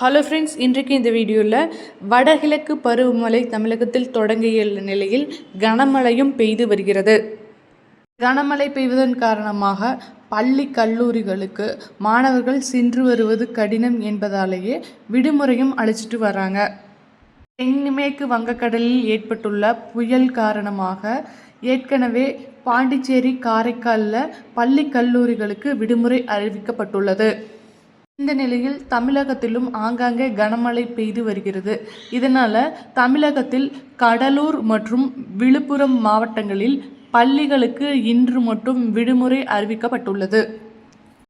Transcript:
Hello friends, இன்றைக்கு இந்த வீடியோவில் வடகிழக்கு பருவமழை தமிழகத்தில் தொடங்கிய நிலையில் கனமழையும் பெய்து வருகிறது. கனமழை பெய்வதன் காரணமாக பள்ளி கல்லூரிகளுக்கு மாணவர்கள் சென்று வருவது கடினம் என்பதாலேயே விடுமுறையும் அழைச்சிட்டு வராங்க. தென்மேற்கு வங்கக்கடலில் ஏற்பட்டுள்ள புயல் காரணமாக ஏற்கனவே பாண்டிச்சேரி, காரைக்காலில் பள்ளி கல்லூரிகளுக்கு விடுமுறை அறிவிக்கப்பட்டுள்ளது. இந்த நிலையில் தமிழகத்திலும் ஆங்காங்கே கனமழை பெய்து வருகிறது. இதனால் தமிழகத்தில் கடலூர் மற்றும் விழுப்புரம் மாவட்டங்களில் பள்ளிகளுக்கு இன்று மட்டும் விடுமுறை அறிவிக்கப்பட்டுள்ளது.